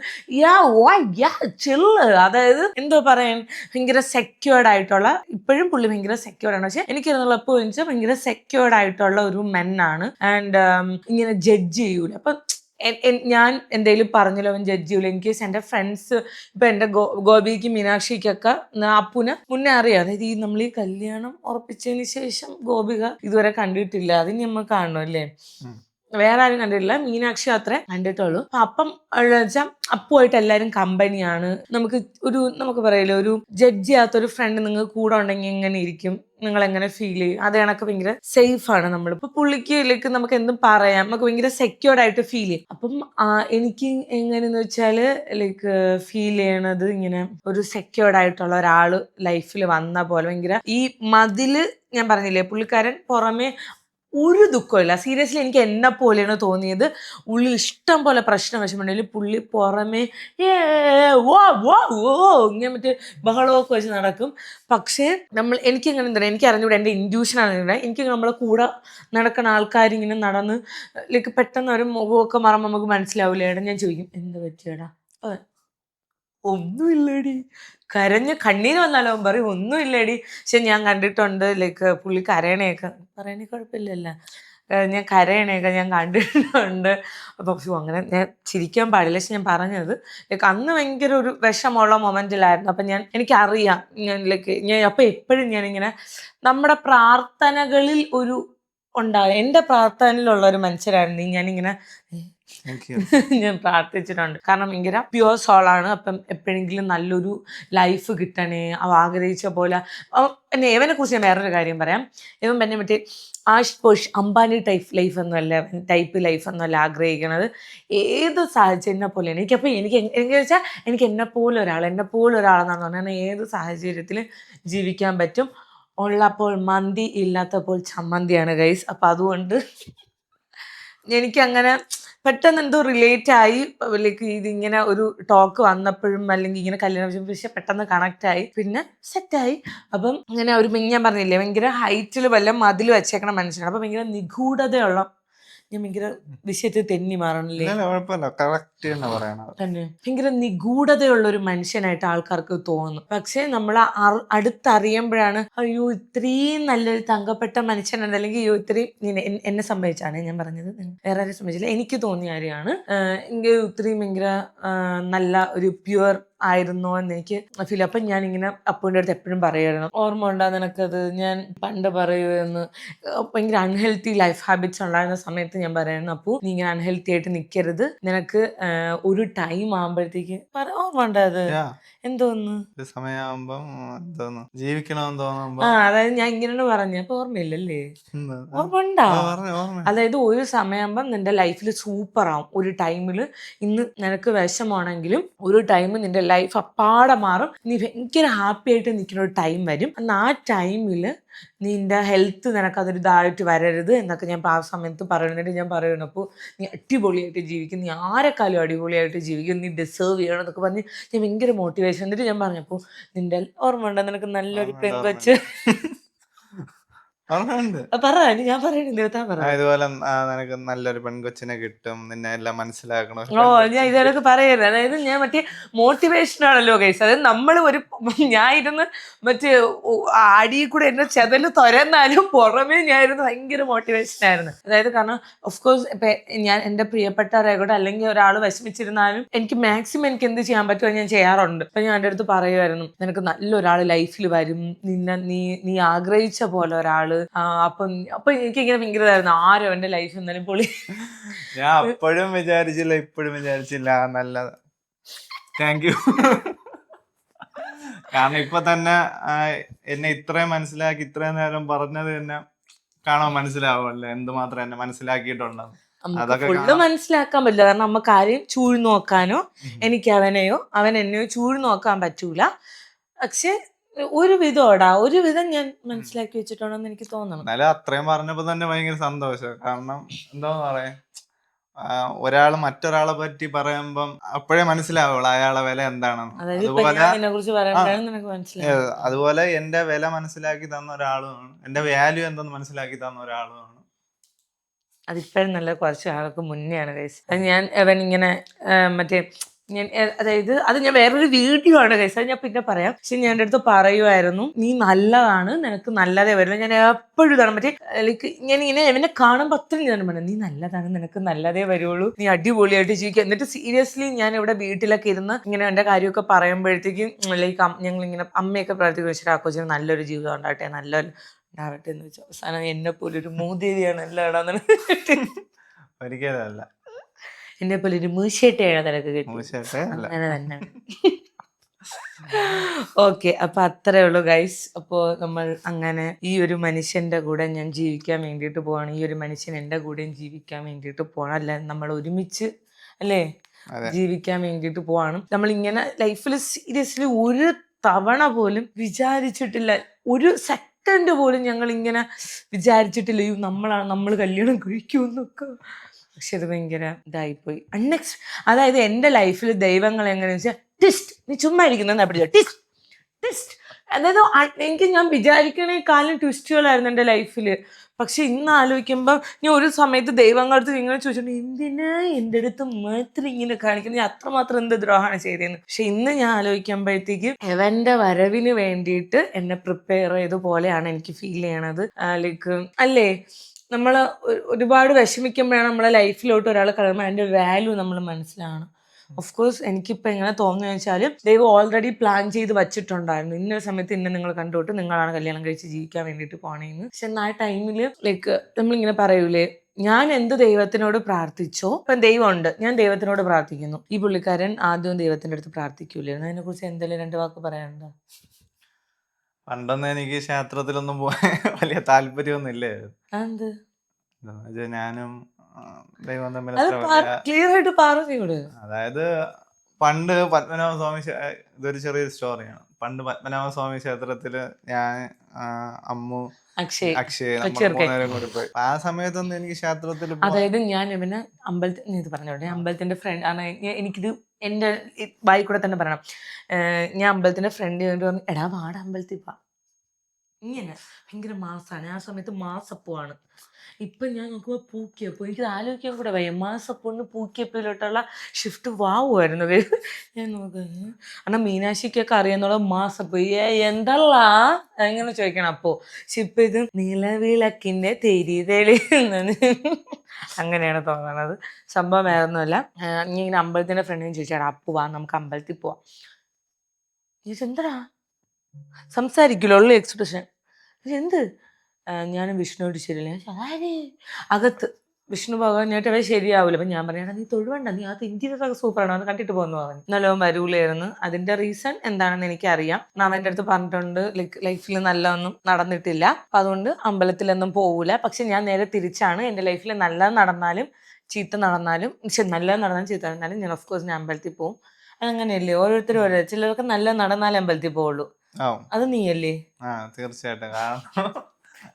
ചില്ല്, അതായത് എന്തോ പറയാൻ, ഭയങ്കര സെക്യൂർഡ് ആയിട്ടുള്ള, ഇപ്പോഴും പുള്ളി ഭയങ്കര സെക്യൂർഡ് ആണ്. പക്ഷെ എനിക്കറിയുന്നുള്ള അപ്പു വെച്ചാൽ ഭയങ്കര സെക്യൂർഡ് ആയിട്ടുള്ള ഒരു മെന്നാണ്. ആൻഡ് ഇങ്ങനെ ജഡ്ജ് ചെയ്യൂല. അപ്പൊ ഞാൻ എന്തെങ്കിലും പറഞ്ഞല്ലോ അവൻ ജഡ്ജ് ചെയ്യൂല. ഇൻ കേസ് എൻ്റെ ഫ്രണ്ട്സ് ഇപ്പൊ എൻ്റെ ഗോപിക്ക് മീനാക്ഷിക്കൊക്കെ അപ്പുനെ മുന്നേ അറിയാം. അതായത് നമ്മൾ ഈ കല്യാണം ഉറപ്പിച്ചതിന് ശേഷം ഗോപിക ഇതുവരെ കണ്ടിട്ടില്ല, അത് നമ്മൾ കാണണം അല്ലേ, വേറെ ആരും കണ്ടിട്ടില്ല, മീനാക്ഷി അത്രേ കണ്ടിട്ടുള്ളൂ. അപ്പം വെച്ചാൽ അപ്പുമായിട്ട് എല്ലാവരും കമ്പനിയാണ്. നമുക്ക് പറയില്ല, ഒരു ജഡ്ജ് ചെയ്യാത്തൊരു ഫ്രണ്ട് നിങ്ങൾക്ക് കൂടെ ഉണ്ടെങ്കിൽ എങ്ങനെ ഇരിക്കും, നിങ്ങൾ എങ്ങനെ ഫീൽ ചെയ്യും, അത് കണക്ക് ഭയങ്കര സേഫ് ആണ് നമ്മളിപ്പോൾ. പുള്ളിക്ക് നമുക്ക് എന്തും പറയാം, നമുക്ക് ഭയങ്കര സെക്യൂർഡ് ആയിട്ട് ഫീൽ ചെയ്യും. അപ്പം എനിക്ക് എങ്ങനെയെന്ന് വെച്ചാൽ ലൈക്ക് ഫീൽ ചെയ്യണത് ഇങ്ങനെ ഒരു സെക്യൂർഡ് ആയിട്ടുള്ള ഒരാള് ലൈഫിൽ വന്ന പോലെ. ഭയങ്കര ഈ മതില്, ഞാൻ പറഞ്ഞില്ലേ, പുള്ളിക്കാരൻ പുറമെ ഒരു ദുഃഖമില്ല. സീരിയസ്ലി എനിക്ക് എന്നെ പോലെയാണ് തോന്നിയത്. ഉള്ളിൽ ഇഷ്ടം പോലെ പ്രശ്നം വിഷമുണ്ടെങ്കിൽ പുള്ളി പുറമെ ഇങ്ങനെ മറ്റേ ബഹളമൊക്കെ വെച്ച് നടക്കും. പക്ഷേ എനിക്കിങ്ങനെ എന്താ പറയുക, എനിക്ക് അറിഞ്ഞൂടെ, എൻ്റെ ഇൻഡ്യൂഷനാണ്. എനിക്ക് നമ്മളെ കൂടെ നടക്കുന്ന ആൾക്കാരിങ്ങനെ നടന്ന് ലൈക്ക് പെട്ടെന്ന് ഒരു മുഖമൊക്കെ മറന്ന് നമുക്ക് മനസ്സിലാവില്ല. ഏടാ ഞാൻ ചോദിക്കും, എന്താ പറ്റിയടാ? ഒന്നുമില്ലടി. കണ്ണീര് വന്നാലോ അവൻ പറയും ഒന്നുമില്ലടി. പക്ഷെ ഞാൻ കണ്ടിട്ടുണ്ട് ലൈക്ക് പുള്ളി കരയണയൊക്കെ, പറയണേ കുഴപ്പമില്ലല്ലോ, ഞാൻ കരയണയൊക്കെ ഞാൻ കണ്ടിട്ടുണ്ട്. പക്ഷെ അങ്ങനെ ഞാൻ ചിരിക്കാൻ പാടില്ല. പക്ഷെ ഞാൻ പറഞ്ഞത് ലൈക്ക് അന്ന് ഭയങ്കര ഒരു വിഷമമുള്ള മൊമെന്റിലായിരുന്നു. അപ്പം എനിക്കറിയാം, ഞാൻ അപ്പം എപ്പോഴും ഞാനിങ്ങനെ നമ്മുടെ പ്രാർത്ഥനകളിൽ എൻ്റെ പ്രാർത്ഥനയിലുള്ള ഒരു മനുഷ്യരായിരുന്നു ഞാനിങ്ങനെ ഞാൻ പ്രാർത്ഥിച്ചിട്ടുണ്ട്. കാരണം ഭയങ്കര പ്യുവർ സോളാണ്. അപ്പം എപ്പോഴെങ്കിലും നല്ലൊരു ലൈഫ് കിട്ടണേ, അവ ആഗ്രഹിച്ച പോലെ. ഇവനെ കുറിച്ച് ഞാൻ വേറൊരു കാര്യം പറയാം. ഇവൻ പിന്നെ മറ്റേ പോഷ് അംബാനി ടൈപ്പ് ലൈഫ് ഒന്നുമല്ല ആഗ്രഹിക്കണത്. ഏത് സാഹചര്യം പോലെയാണ് എനിക്ക് വെച്ചാൽ എനിക്ക് എന്നെപ്പോലെ ഒരാളെന്നാന്ന് പറഞ്ഞാൽ ഏത് സാഹചര്യത്തിൽ ജീവിക്കാൻ പറ്റും. ഉള്ളപ്പോൾ മന്തി, ഇല്ലാത്തപ്പോൾ ചമ്മന്തിയാണ് ഗൈസ്. അപ്പം അതുകൊണ്ട് എനിക്കങ്ങനെ പെട്ടെന്ന് എന്തോ റിലേറ്റ് ആയി. ലൈക്ക് ഇതിങ്ങനെ ഒരു ടോക്ക് വന്നപ്പോഴും അല്ലെങ്കിൽ ഇങ്ങനെ കല്യാണം പക്ഷെ പെട്ടെന്ന് കണക്ട് ആയി, പിന്നെ സെറ്റായി. അപ്പം ഇങ്ങനെ ഒരു ഞാൻ പറഞ്ഞില്ലേ ഭയങ്കര ഹൈറ്റിൽ വല്ല മതിൽ വെച്ചേക്കണ മനുഷ്യനാണ്. അപ്പം ഭയങ്കര നിഗൂഢതയുള്ള, ഞാൻ ഭയങ്കര വിഷയത്തിൽ തെന്നി മാറണില്ലേ, കുഴപ്പമില്ല, കറക്റ്റ് തന്നെ പറയണത്. തന്നെ ഭയങ്കര നിഗൂഢതയുള്ള ഒരു മനുഷ്യനായിട്ട് ആൾക്കാർക്ക് തോന്നുന്നു. പക്ഷെ നമ്മൾ അടുത്തറിയുമ്പോഴാണ് അയ്യോ ഇത്രയും നല്ലൊരു തങ്കപ്പെട്ട മനുഷ്യനുണ്ട്, അല്ലെങ്കിൽ അയ്യോ ഇത്രയും എന്നെ സംഭവിച്ചാണ് ഞാൻ പറഞ്ഞത്, വേറെ ആരും സംഭവിച്ചില്ല, എനിക്ക് തോന്നിയ കാര്യമാണ്. എങ്കിൽ ഇത്രയും ഭയങ്കര നല്ല ഒരു പ്യുവർ ആയിരുന്നോ എന്ന് എനിക്ക് ഫീൽ. അപ്പം ഞാൻ ഇങ്ങനെ അപ്പൂൻ്റെ അടുത്ത് എപ്പോഴും പറയുമായിരുന്നു, ഓർമ്മ ഉണ്ടാ നിനക്കത് ഞാൻ പണ്ട് പറയുമെന്ന്. ഭയങ്കര അൺഹെൽത്തി ലൈഫ് ഹാബിറ്റ്സ് ഉണ്ടായിരുന്ന സമയത്ത് ഞാൻ പറയുന്നു, അപ്പു നീ ഇങ്ങനെ അൺഹെൽത്തി ആയിട്ട് നിൽക്കരുത്, നിനക്ക് ഒരു ടൈം ആകുമ്പോഴത്തേക്ക് ഓർമ്മ ഉണ്ടാ അത് എന്തോന്ന് സമയമാകുമ്പം എന്തോന്നു ജീവിക്കണമെന്ന് തോന്നുമ്പോ അതായത് ഞാൻ ഇങ്ങനെ പറഞ്ഞു. അപ്പൊ ഓർമ്മയില്ലല്ലേ? ഓർമ്മ ഉണ്ടാ? അതായത് ഒരു സമയമാകുമ്പം നിന്റെ ലൈഫിൽ സൂപ്പർ ആവും. ഒരു ടൈമിൽ ഇന്ന് നിനക്ക് വിഷമാണെങ്കിലും ഒരു ടൈം നിന്റെ ലൈഫ് അപ്പാടെ മാറും. നീ ഭയങ്കര ഹാപ്പി ആയിട്ട് നിൽക്കുന്ന ഒരു ടൈം വരും. അന്ന് ആ ടൈമിൽ നിന്റെ ഹെൽത്ത് നിനക്ക് അതൊരു ഇതായിട്ട് വരരുത് എന്നൊക്കെ ഞാൻ ആ സമയത്ത് പറയുന്നിട്ട് ഞാൻ പറയുന്നു. അപ്പോൾ നീ അടിപൊളിയായിട്ട് ജീവിക്കും, നീ ആരെക്കാളും അടിപൊളിയായിട്ട് ജീവിക്കും, നീ ഡിസേർവ് ചെയ്യണം എന്നൊക്കെ പറഞ്ഞ് ഞാൻ ഭയങ്കര മോട്ടിവേഷൻ. എന്നിട്ട് ഞാൻ പറഞ്ഞപ്പോൾ നിന്റെ ഓർമ്മ ഉണ്ടോ നിനക്ക് നല്ലൊരു പെങ്കൊച്ച് പറ, ഞാൻ പറയുന്നില്ല താൻ പറ. ഇതുപോലെ നിനക്ക് നല്ലൊരു പെൺകൊച്ചിനെ കിട്ടും, നിന്നെ എല്ലാം മനസ്സിലാക്കണം. ഞാൻ ഇതൊക്കെ പറയരുത്. അതായത് ഞാൻ മറ്റേ മോട്ടിവേഷൻ ആണല്ലോ ഗൈസ്. അതായത് നമ്മൾ ഒരു ഞാൻ ഇരുന്ന് മറ്റേ അടിയിൽ കൂടെ എന്നെ ചെതല് തുരന്നാലും പുറമേ ഞാൻ ഇരുന്ന് ഭയങ്കര മോട്ടിവേഷൻ ആയിരുന്നു. അതായത് കാരണം ഓഫ് കോഴ്സ് ഇപ്പൊ ഞാൻ എൻ്റെ പ്രിയപ്പെട്ടവരായിക്കോട്ടെ അല്ലെങ്കിൽ ഒരാൾ വിഷമിച്ചിരുന്നാലും എനിക്ക് മാക്സിമം എനിക്ക് എന്ത് ചെയ്യാൻ പറ്റുമോ ഞാൻ ചെയ്യാറുണ്ട്. അപ്പൊ ഞാൻ എൻ്റെ അടുത്ത് പറയുമായിരുന്നു, നിനക്ക് നല്ലൊരാൾ ലൈഫിൽ വരും, നിന്നെ നീ ആഗ്രഹിച്ച പോലെ ഒരാള്. അപ്പൊ എനിക്കിങ്ങനെ ഭയങ്കര ഇതായിരുന്നു, ആരോ എന്റെ ലൈഫ് എന്നാലും പൊളി. ഞാൻ അപ്പോഴും വിചാരിച്ചില്ല, ഇപ്പോഴും വിചാരിച്ചില്ല. നല്ലത്, താങ്ക് യു. കാരണം ഇപ്പൊ തന്നെ എന്നെ ഇത്രയും മനസ്സിലാക്കി ഇത്രയും നേരം പറഞ്ഞത് തന്നെ കാണാൻ മനസ്സിലാവുമല്ലോ എന്തുമാത്രം എന്നെ മനസ്സിലാക്കിയിട്ടുണ്ടെന്ന്. നമുക്ക് ഫുള്ള് മനസ്സിലാക്കാൻ പറ്റില്ല, കാരണം നമുക്ക് ആരെയും ചൂഴ് നോക്കാനോ എനിക്ക് അവനെയോ അവൻ എന്നെയോ ചൂഴ് നോക്കാൻ പറ്റൂല. പക്ഷെ ഒരു വിധം ഞാൻ മനസ്സിലാക്കി വെച്ചിട്ടുണ്ടെന്ന് എനിക്ക് തോന്നണം. എന്നാലും അത്രയും പറഞ്ഞപ്പോ തന്നെ ഭയങ്കര സന്തോഷം. കാരണം എന്താന്ന് പറയാ, ഒരാള് മറ്റൊരാളെ പറ്റി പറയുമ്പം അപ്പോഴേ മനസ്സിലാവുള്ളൂ അയാളെ വില എന്താണെന്ന്. അതുപോലെ എന്റെ വില മനസ്സിലാക്കി തന്ന ഒരാളുമാണ്, എന്റെ വാല്യൂ എന്തെന്ന് മനസ്സിലാക്കി തന്ന ഒരാളുമാണ്. അതിപ്പോഴും നല്ല കുറച്ച് ആൾക്ക് മുന്നെയാണ് ഗൈസ്. അത് ഞാൻ അവൻ ഇങ്ങനെ മറ്റേ ഞാൻ അതായത് അത് ഞാൻ വേറൊരു വീഡിയോ ആണ് ഗൈസ്, അത് ഞാൻ പിന്നെ പറയാം. പക്ഷെ ഞാൻ എൻ്റെ അടുത്ത് പറയുമായിരുന്നു, നീ നല്ലതാണ്, നിനക്ക് നല്ലതേ വരില്ല. ഞാൻ എപ്പോഴും ഇതാണ് മറ്റേ ലൈക്ക് ഞാൻ ഇങ്ങനെ എന്നെ കാണുമ്പോൾ അത്രയും ഞാൻ പറഞ്ഞു, നീ നല്ലതാണ്, നിനക്ക് നല്ലതേ വരുള്ളൂ, നീ അടിപൊളിയായിട്ട് ജീവിക്കുക. എന്നിട്ട് സീരിയസ്ലി ഞാൻ ഇവിടെ വീട്ടിലൊക്കെ ഇരുന്ന് ഇങ്ങനെ എൻ്റെ കാര്യമൊക്കെ പറയുമ്പോഴത്തേക്കും ലൈക്ക് ഞങ്ങളിങ്ങനെ അമ്മയൊക്കെ പ്രാർത്ഥിക്കും, വെച്ചിട്ട് ആ കൊച്ചിന് നല്ലൊരു ജീവിതം ഉണ്ടാവട്ടെ, നല്ലൊരു ഉണ്ടാവട്ടെ എന്ന് വെച്ചാൽ അവസാനം എന്നെ പോലെ ഒരു മൂദേവിയാണ് എല്ലാടാന്ന് ഒരിക്കലല്ല, എന്നെ പോലെ ഒരു മൂശേട്ടയാണ് നിനക്ക് കിട്ടിയത്. അങ്ങനെ തന്നെ. ഓക്കെ, അപ്പൊ അത്രേ ഉള്ളൂ ഗൈസ്. അപ്പോൾ നമ്മൾ അങ്ങനെ ഈ ഒരു മനുഷ്യന്റെ കൂടെ ഞാൻ ജീവിക്കാൻ വേണ്ടിയിട്ട് പോവാണ്, ഈ ഒരു മനുഷ്യൻ എൻ്റെ കൂടെയും ജീവിക്കാൻ വേണ്ടിയിട്ട് പോകണം. അല്ല നമ്മൾ ഒരുമിച്ച് അല്ലേ ജീവിക്കാൻ വേണ്ടിയിട്ട് പോവാണ്. നമ്മളിങ്ങനെ ലൈഫിൽ സീരിയസ്ലി ഒരു തവണ പോലും വിചാരിച്ചിട്ടില്ല, ഒരു സെക്കൻഡ് പോലും ഞങ്ങൾ ഇങ്ങനെ വിചാരിച്ചിട്ടില്ല നമ്മൾ കല്യാണം കഴിക്കുമെന്നൊക്കെ. പക്ഷെ അത് ഭയങ്കര ഇതായിപ്പോയി, അതായത് എൻ്റെ ലൈഫിൽ ദൈവങ്ങൾ എങ്ങനെയാണെന്ന് വെച്ചാൽ ടിസ്റ്റ്, നീ ചുമ്മാ ഇരിക്കുന്ന ടിസ്റ്റ് ടിസ്റ്റ്. അതായത് എനിക്ക് ഞാൻ വിചാരിക്കണേക്കാളും ട്വിസ്റ്റുകളായിരുന്നു എൻ്റെ ലൈഫിൽ. പക്ഷെ ഇന്ന് ആലോചിക്കുമ്പോൾ ഞാൻ ഒരു സമയത്ത് ദൈവങ്ങളടുത്ത് ഇങ്ങനെ ചോദിച്ചിട്ടുണ്ട്, എന്തിനാ എൻ്റെ അടുത്ത് മാത്രം ഇങ്ങനെ കാണിക്കുന്നത്, ഞാൻ അത്രമാത്രം എന്ത് ദ്രോഹമാണ് ചെയ്തതെന്ന്. പക്ഷെ ഇന്ന് ഞാൻ ആലോചിക്കുമ്പോഴത്തേക്ക് എവന്റെ വരവിന് വേണ്ടിയിട്ട് എന്നെ പ്രിപ്പയർ ചെയ്ത പോലെയാണ് എനിക്ക് ഫീൽ ചെയ്യണത്. ലൈക്ക് അല്ലേ, നമ്മൾ ഒരുപാട് വിഷമിക്കുമ്പോഴാണ് നമ്മളെ ലൈഫിലോട്ട് ഒരാൾ കഴിയുമ്പോൾ അതിൻ്റെ വാല്യൂ നമ്മൾ മനസ്സിലാവണം. ഓഫ് കോഴ്സ് എനിക്കിപ്പോൾ എങ്ങനെ തോന്നുന്നു വെച്ചാൽ ദൈവം ഓൾറെഡി പ്ലാൻ ചെയ്ത് വെച്ചിട്ടുണ്ടായിരുന്നു, ഇന്ന സമയത്ത് ഇന്നെ നിങ്ങൾ കണ്ടുകൊണ്ട് നിങ്ങളാണ് കല്യാണം കഴിച്ച് ജീവിക്കാൻ വേണ്ടിയിട്ട് പോണേന്ന്. പക്ഷെ എന്നാൽ ആ ടൈമിൽ ലൈക്ക് നമ്മളിങ്ങനെ പറയൂലേ, ഞാൻ എന്ത് ദൈവത്തിനോട് പ്രാർത്ഥിച്ചോ, ഇപ്പം ദൈവമുണ്ട്, ഞാൻ ദൈവത്തിനോട് പ്രാർത്ഥിക്കുന്നു, ഈ പുള്ളിക്കാരൻ ആദ്യം ദൈവത്തിൻ്റെ അടുത്ത് പ്രാർത്ഥിക്കൂലായിരുന്നു. അതിനെക്കുറിച്ച് എന്തെങ്കിലും 2 വാക്ക് പറയാനുണ്ടോ? പണ്ടൊന്നും എനിക്ക് ക്ഷേത്രത്തിലൊന്നും പോകാൻ വലിയ താല്പര്യമൊന്നും ഇല്ലായിരുന്നു. ഞാനും ദൈവം തമ്മിൽ ക്ലിയർ ആയിട്ട് പറഞ്ഞു. അതായത് പണ്ട് പത്മനാഭ സ്വാമി, ഇതൊരു ചെറിയൊരു സ്റ്റോറിയാണ്. പണ്ട് പത്മനാഭസ്വാമി ക്ഷേത്രത്തില് ഞാൻ, അമ്മു, അക്ഷയ് അക്ഷയ് നമ്മൾ കൊച്ചിയർക്കെ. 3 പേരും കൂടി പോയി. ആ സമയത്തൊന്നും എനിക്ക് ക്ഷേത്രത്തിൽ അതായത് ഞാൻ ഇവനെ അമ്പലത്തിൽ നീ ഇത് പറഞ്ഞോട്ടെ, അമ്പലത്തിന്റെ ഫ്രണ്ട് ആണ്. എനിക്കിത് എന്റെ വായി കൂടെ തന്നെ പറയണം. ഞാൻ അമ്പലത്തിന്റെ ഫ്രണ്ട് പറഞ്ഞു, എടാ വാട അമ്പലത്തിൽ പോവാ. ഇങ്ങനെ ഭയങ്കര മാസാണ് ആ സമയത്ത്. മാസപ്പൂവാണ്. ഇപ്പൊ ഞാൻ നോക്കുമ്പോ പൂക്കിയപ്പോ എനിക്ക് ആലോചിക്കാൻ കൂടെ വയ്യ. മാസപ്പൂന്ന് പൂക്കിയപ്പോയിലോട്ടുള്ള ഷിഫ്റ്റ് വാവുമായിരുന്നു. ഞാൻ നോക്കുന്നത് കാരണം മീനാക്ഷിക്കൊക്കെ അറിയാന്നുള്ള മാസപ്പൂ എന്തല്ല എങ്ങനെ ചോദിക്കണം. അപ്പോ പക്ഷെ ഇപ്പൊ ഇത് നിലവിളക്കിന്റെ തെരി തെളിയുന്നത് അങ്ങനെയാണ് തോന്നണത്. സംഭവം വേറൊന്നുമല്ല. നീ ഇങ്ങനെ അമ്പലത്തിന്റെ ഫ്രണ്ടിൽ ചോദിച്ചാടാ അപ്പു വാ നമുക്ക് അമ്പലത്തിൽ പോവാം. എന്താ സംസാരിക്കില്ല ഉള്ള എക്സ്പ്രഷൻ. എന്ത് ഞാൻ വിഷ്ണുവോട് ശരിയല്ല. അതായത് അകത്ത് വിഷ്ണു ഭഗവാൻ ഞായിട്ട് അവരെ ശരിയാവില്ല. അപ്പം ഞാൻ പറയാം നീ തൊഴുവണ്ട, നീ അത് ഇന്റീരിയറൊക്കെ സൂപ്പറാണ്, അത് കണ്ടിട്ട് പോകുന്നു പറഞ്ഞു. നല്ലോണം വരൂലായിരുന്നു. അതിന്റെ റീസൺ എന്താണെന്ന് എനിക്കറിയാം. അവൻ്റെ അടുത്ത് പറഞ്ഞിട്ടുണ്ട് ലൈഫിൽ നല്ലതൊന്നും നടന്നിട്ടില്ല, അപ്പം അതുകൊണ്ട് അമ്പലത്തിലൊന്നും പോകൂല. പക്ഷെ ഞാൻ നേരെ തിരിച്ചാണ്. എൻ്റെ ലൈഫിൽ നല്ലത് നടന്നാലും ചീത്ത നടന്നാലും, നല്ലത് നടന്നാലും ചീത്ത നടന്നാലും ഞാൻ ഓഫ് കോഴ്സ് ഞാൻ അമ്പലത്തിൽ പോകും. അതങ്ങനെയല്ലേ, ഓരോരുത്തരും ഓരോ, ചിലർക്ക് നല്ലത് നടന്നാലേ അമ്പലത്തിൽ പോവുള്ളൂ. അത് നീയല്ലേ? തീർച്ചയായിട്ടും. കാരണം